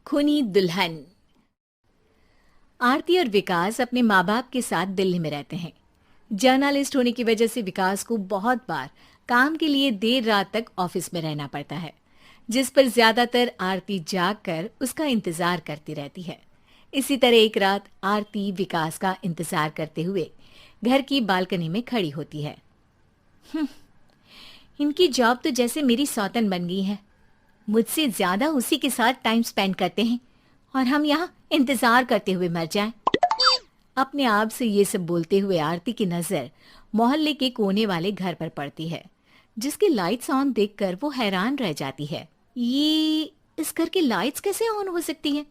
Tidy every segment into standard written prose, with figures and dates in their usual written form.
खूनी दुल्हन। आरती और विकास अपने माँ बाप के साथ दिल्ली में रहते हैं। जर्नलिस्ट होने की वजह से विकास को बहुत बार काम के लिए देर रात तक ऑफिस में रहना पड़ता है, जिस पर ज्यादातर आरती जाग कर उसका इंतजार करती रहती है। इसी तरह एक रात आरती विकास का इंतजार करते हुए घर की बालकनी में खड़ी होती है। इनकी जॉब तो जैसे मेरी सौतन बन गई है। मुझसे ज्यादा उसी के साथ टाइम स्पेंड करते हैं और हम यहाँ इंतजार करते हुए मर जाएं। अपने आप से ये सब बोलते हुए आरती की नजर मोहल्ले के कोने वाले घर पर पड़ती है, जिसकी लाइट्स ऑन देखकर वो हैरान रह जाती है। ये इस घर की लाइट्स कैसे ऑन हो सकती हैं?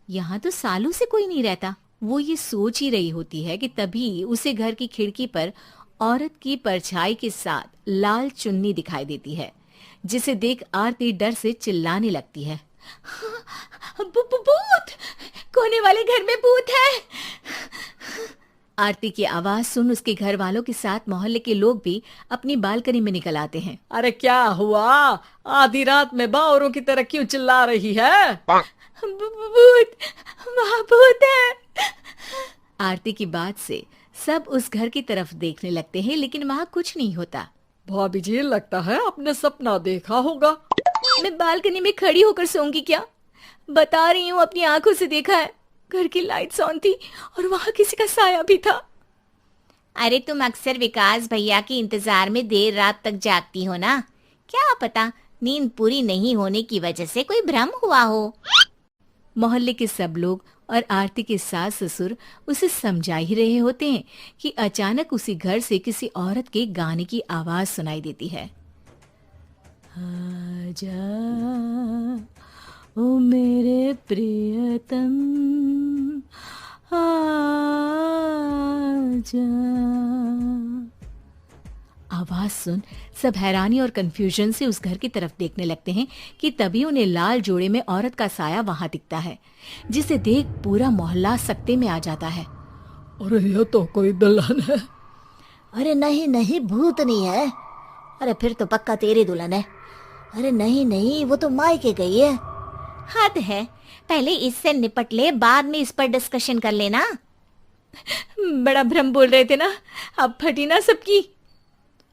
यहाँ तो सालों से कोई नहीं रहता। वो ये सोच ही रही होती है कि तभी उसे घर की खिड़की पर औरत की परछाई के साथ लाल चुन्नी दिखाई देती है, जिसे देख आरती डर से चिल्लाने लगती है। भूत! कोने वाले घर में भूत है! आरती की आवाज सुन उसके घर वालों के साथ मोहल्ले के लोग भी अपनी बालकनी में निकल आते हैं। अरे क्या हुआ? आधी रात में बावरों की तरह क्यों चिल्ला रही है? भूत! वहाँ भूत है! आरती की बात से सब उस घर की तरफ देखने लगते हैं, लेकिन वहाँ कुछ नहीं होता। भाभी जी, लगता है आपने सपना देखा होगा। मैं बालकनी में खड़ी होकर सोऊंगी क्या? बता रही हूँ, अपनी आंखों से देखा है। घर की लाइट्स ऑन थी और वहाँ किसी का साया भी था। अरे तुम अक्सर विकास भैया के इंतजार में देर रात तक जागती हो ना, क्या पता नींद पूरी नहीं होने की वजह से कोई भ्रम हुआ हो। मोहल्ले के सब लोग और आरती के सास ससुर उसे समझा ही रहे होते हैं कि अचानक उसी घर से किसी औरत के गाने की आवाज सुनाई देती है। आजा ओ मेरे प्रियतम आजा। आवाज सुन सब हैरानी और कंफ्यूजन से उस घर की तरफ देखने लगते हैं कि तभी उन्हें लाल जोड़े में औरत का साया वहां दिखता है, जिसे देख पूरा मोहल्ला सकते में आ जाता है। अरे ये तो कोई दुल्हन है। अरे नहीं नहीं, भूत नहीं है। अरे फिर तो पक्का तेरी दुल्हन है। अरे नहीं नहीं, वो तो मायके गई है। हद है, पहले इससे निपट ले, बाद में इस पर डिस्कशन कर लेना। बड़ा भ्रम बोल रहे थे ना, अब फटी ना सबकी।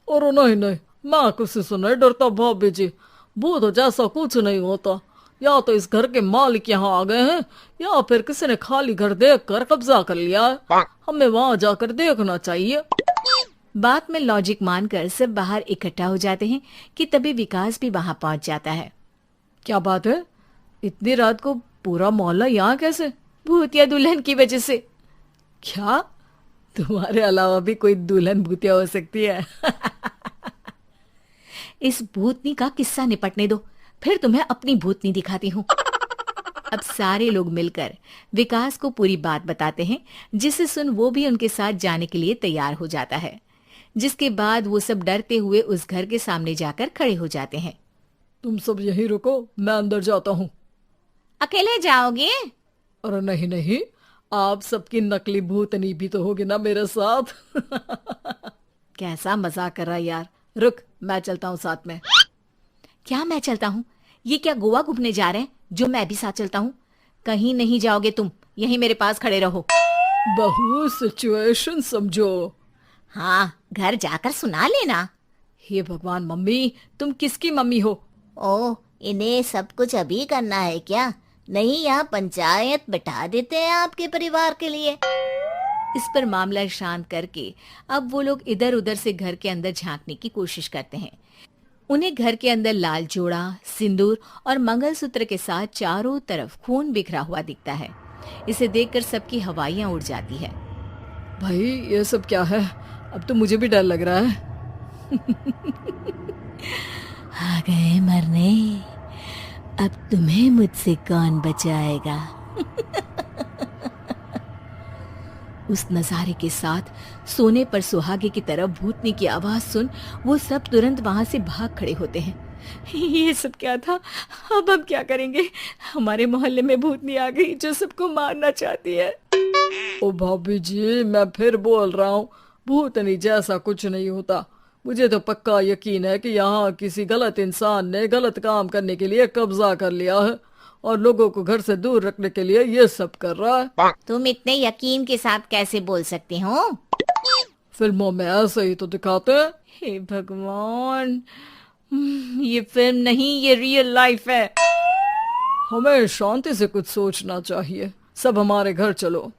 और नहीं नहीं, मैं किसी से नहीं डरता भाभी जी। भूत जैसा कुछ नहीं होता। या तो इस घर के मालिक यहाँ आ गए हैं, या फिर किसी ने खाली घर देख कर कब्जा कर लिया है। हमें वहां जाकर देखना चाहिए। बात में लॉजिक मानकर सब बाहर इकट्ठा हो जाते हैं कि तभी विकास भी वहां पहुंच जाता है। क्या बात है? इतनी रात को पूरा मोहल्ला यहाँ कैसे? भूतिया दुल्हन की वजह से। क्या तुम्हारे अलावा भी कोई दुल्हन भूतिया हो सकती है? इस भूतनी का किस्सा निपटने दो, फिर तुम्हें अपनी भूतनी दिखाती हूँ। अब सारे लोग मिलकर विकास को पूरी बात बताते हैं, जिसे सुन वो भी उनके साथ जाने के लिए तैयार हो जाता है। जिसके बाद वो सब डरते हुए उस घर के सामने जाकर खड़े हो जाते हैं। तुम सब यहीं रुको, मैं अंदर जाता हूँ। अकेले जाओगे? अरे नहीं नहीं, आप सबकी नकली भूतनी भी तो होगी ना मेरे साथ। कैसा मजाक कर रहा है यार। रुक, मैं चलता हूँ साथ में। क्या मैं चलता हूँ? ये क्या गोवा घूमने जा रहे हैं जो मैं भी साथ चलता हूँ? कहीं नहीं जाओगे तुम, यहीं मेरे पास खड़े रहो। बहू, सिचुएशन समझो। हाँ, घर जाकर सुना लेना। हे भगवान, मम्मी तुम किसकी मम्मी हो? ओह, इन्हें सब कुछ अभी करना है क्या? नहीं, यहाँ पंचायत बिठा देते हैं आपके परिवार के लिए। इस पर मामला शांत करके अब वो लोग इधर उधर से घर के अंदर झांकने की कोशिश करते हैं। उन्हें घर के अंदर लाल जोड़ा, सिंदूर और मंगलसूत्र के साथ चारों तरफ खून बिखरा हुआ दिखता है। इसे देखकर सबकी हवाइयां उड़ जाती है। भाई ये सब क्या है? अब तो मुझे भी डर लग रहा है। आ गए मरने, अब तुम्हें मुझसे कौन बचाएगा? उस नजारे के साथ सोने पर सुहागे की तरफ भूतनी की आवाज सुन वो सब तुरंत वहां से भाग खड़े होते हैं। ये सब क्या था? अब हम क्या करेंगे? हमारे मोहल्ले में भूतनी आ गई जो सबको मारना चाहती है। ओ भाभी जी, मैं फिर बोल रहा हूँ, भूतनी जैसा कुछ नहीं होता। मुझे तो पक्का यकीन है कि यहाँ किसी गलत इंसान ने गलत काम करने के लिए कब्जा कर लिया है और लोगों को घर से दूर रखने के लिए ये सब कर रहा है। तुम इतने यकीन के साथ कैसे बोल सकते हो? फिल्मों में ऐसे ही तो दिखाते हैं। हे भगवान, ये फिल्म नहीं, ये रियल लाइफ है। हमें शांति से कुछ सोचना चाहिए। सब हमारे घर चलो।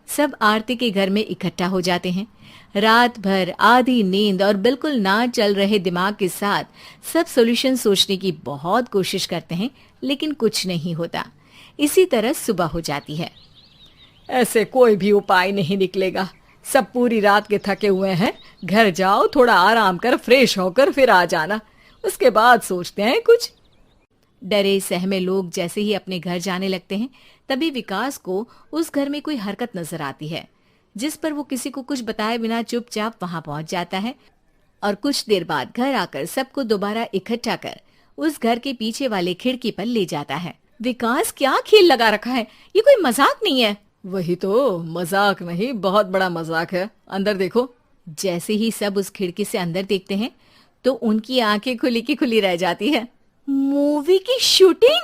सब आरती के घर में इकट्ठा हो जाते हैं। रात भर आधी नींद और बिल्कुल ना चल रहे दिमाग के साथ सब सॉल्यूशन सोचने की बहुत कोशिश करते हैं, लेकिन कुछ नहीं होता। इसी तरह सुबह हो जाती है। ऐसे कोई भी उपाय नहीं निकलेगा। सब पूरी रात के थके हुए हैं। घर जाओ, थोड़ा आराम कर, फ्रेश होकर फिर आ जाना। उसके बाद सोचते हैं कुछ। डरे सहमे लोग जैसे ही अपने घर जाने लगते हैं, तभी विकास को उस घर में कोई हरकत नजर आती है, जिस पर वो किसी को कुछ बताए बिना चुपचाप वहां पहुंच जाता है और कुछ देर बाद घर आकर सबको दोबारा इकट्ठा कर उस घर के पीछे वाले खिड़की पर ले जाता है। विकास, क्या खेल लगा रखा है? ये कोई मजाक नहीं है। वही तो, मजाक नहीं, बहुत बड़ा मजाक है। अंदर देखो। जैसे ही सब उस खिड़की से अंदर देखते हैं तो उनकी आंखें खुली की खुली रह जाती है। मूवी की शूटिंग!